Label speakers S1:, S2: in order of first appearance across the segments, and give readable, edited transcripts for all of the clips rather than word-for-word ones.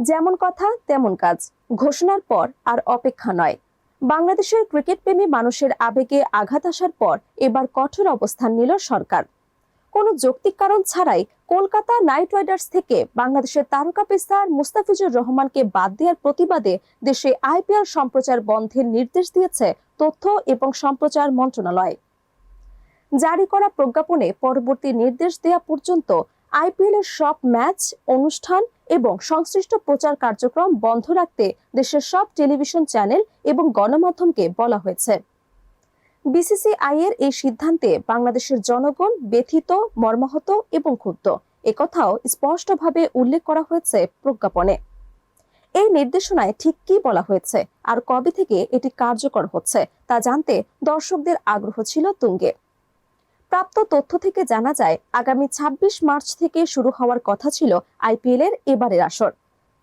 S1: যেমন কথা তেমন কাজ, ঘোষণার পর আর অপেক্ষা নয়। বাংলাদেশের ক্রিকেট প্রেমী মানুষের আবেগে আঘাত আসার পর এবার কঠোর অবস্থান নিল সরকার। কোনো যৌক্তিক কারণ ছাড়াই কলকাতা নাইট রাইডার্স থেকে বাংলাদেশের তারকা পেসার মুস্তাফিজুর রহমানকে বাদ দেওয়ার প্রতিবাদে দেশে আইপিএল সম্প্রচার বন্ধের নির্দেশ দিয়েছে তথ্য এবং সম্প্রচার মন্ত্রণালয়। জারি করা প্রজ্ঞাপনে পরবর্তী নির্দেশ দেওয়া পর্যন্ত আইপিএল এর সব ম্যাচ, অনুষ্ঠান এবং সংশ্লিষ্ট প্রচার কার্যক্রম বন্ধ রাখতে দেশের সব টেলিভিশন চ্যানেল এবং গণমাধ্যমকে বলা হয়েছে। বিসিসিআই এর এই সিদ্ধান্তে বাংলাদেশের জনগণ ব্যথিত, মর্মাহত এবং ক্ষুব্ধ, একথাও স্পষ্টভাবে উল্লেখ করা হয়েছে প্রজ্ঞাপনে। এই নির্দেশনায় ঠিক কি বলা হয়েছে আর কবে থেকে এটি কার্যকর হচ্ছে তা জানতে দর্শকদের আগ্রহ ছিল তুঙ্গে। প্রাপ্ত তথ্য থেকে জানা যায়, আগামী ২৬ মার্চ থেকে শুরু হওয়ার কথা ছিল আইপিএল এর এবারের আসর।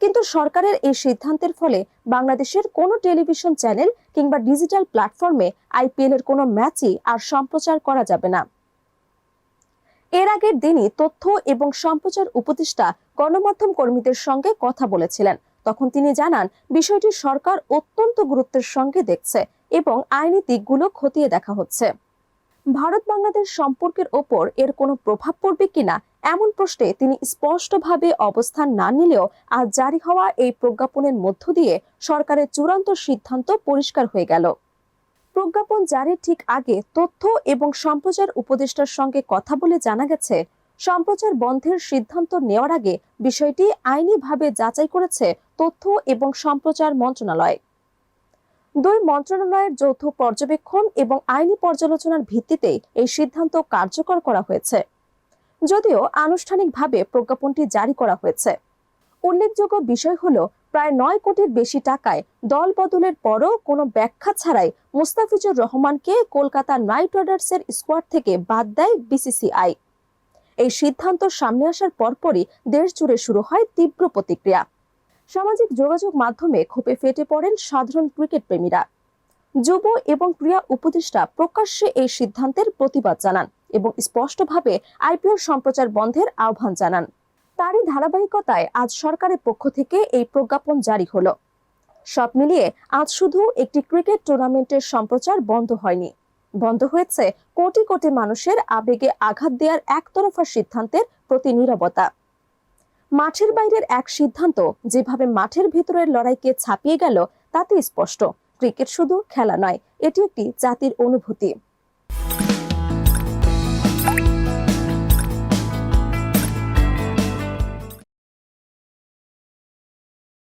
S1: কিন্তু সরকারের এই সিদ্ধান্তের ফলে বাংলাদেশের কোনো টেলিভিশন চ্যানেল কিংবা ডিজিটাল প্ল্যাটফর্মে আইপিএল এর কোনো ম্যাচই আর সম্প্রচার করা যাবে না। এর আগের দিনই তথ্য এবং সম্প্রচার উপদেষ্টা গণমাধ্যম কর্মীদের সঙ্গে কথা বলেছিলেন। তখন তিনি জানান, বিষয়টি সরকার অত্যন্ত গুরুত্বের সঙ্গে দেখছে এবং আইনি দিকগুলো খতিয়ে দেখা হচ্ছে। ভারত বাংলাদেশ সম্পর্কের ওপর এর কোনো প্রভাব পড়বে কিনা এমন প্রশ্নে তিনি স্পষ্টভাবে অবস্থান না নিলেও আজ জারি হওয়া এই প্রজ্ঞাপনের মধ্য দিয়ে সরকারের চূড়ান্ত সিদ্ধান্ত পরিষ্কার হয়ে গেল। প্রজ্ঞাপন জারির ঠিক আগে তথ্য এবং সম্প্রচার উপদেষ্টার সঙ্গে কথা বলে জানা গেছে, সম্প্রচার বন্ধের সিদ্ধান্ত নেওয়ার আগে বিষয়টি আইনিভাবে যাচাই করেছে তথ্য এবং সম্প্রচার মন্ত্রণালয়। দুই মন্ত্রণালয়ের যৌথ পর্যবেক্ষণ এবং আইনি পর্যালোচনার ভিত্তিতে এই সিদ্ধান্ত কার্যকর করা হয়েছে। যদিও আনুষ্ঠানিকভাবে প্রজ্ঞাপনটি জারি করা হয়েছে। উল্লেখযোগ্য বিষয় হলো, প্রায় ৯ কোটির বেশি টাকায় দল বদলের পরও কোনো ব্যাখ্যা ছাড়াই মুস্তাফিজুর রহমানকে কলকাতা নাইট রাইডার্সের স্কোয়াড থেকে বাদ দেয় বিসিসিআই। এই সিদ্ধান্ত সামনে আসার পরপরই দেশ জুড়ে শুরু হয় তীব্র প্রতিক্রিয়া। সামাজিক যোগাযোগ মাধ্যমে ক্ষোভে ফেটে পড়েন সাধারণ ক্রিকেট প্রেমীরা। যুব এবং ক্রীড়া উপদেষ্টা প্রকাশ্যে এই সিদ্ধান্তের প্রতিবাদ জানান এবং স্পষ্টভাবে আইপিএল সম্প্রচার বন্ধের আহ্বান জানান। তারই ধারাবাহিকতায় আজ সরকারের পক্ষ থেকে এই প্রজ্ঞাপন জারি হলো। সব মিলিয়ে আজ শুধু একটি ক্রিকেট টুর্নামেন্টের সম্প্রচার বন্ধ হয়নি, বন্ধ হয়েছে কোটি কোটি মানুষের আবেগে আঘাত দেওয়ার একতরফা সিদ্ধান্তের প্রতি নীরবতা। মাঠের বাইরের এক সিদ্ধান্ত যেভাবে মাঠের ভিতরের লড়াইকে ছাপিয়ে গেল, তাতে স্পষ্ট ক্রিকেট শুধু খেলা নয়, এটি একটি জাতির অনুভূতি।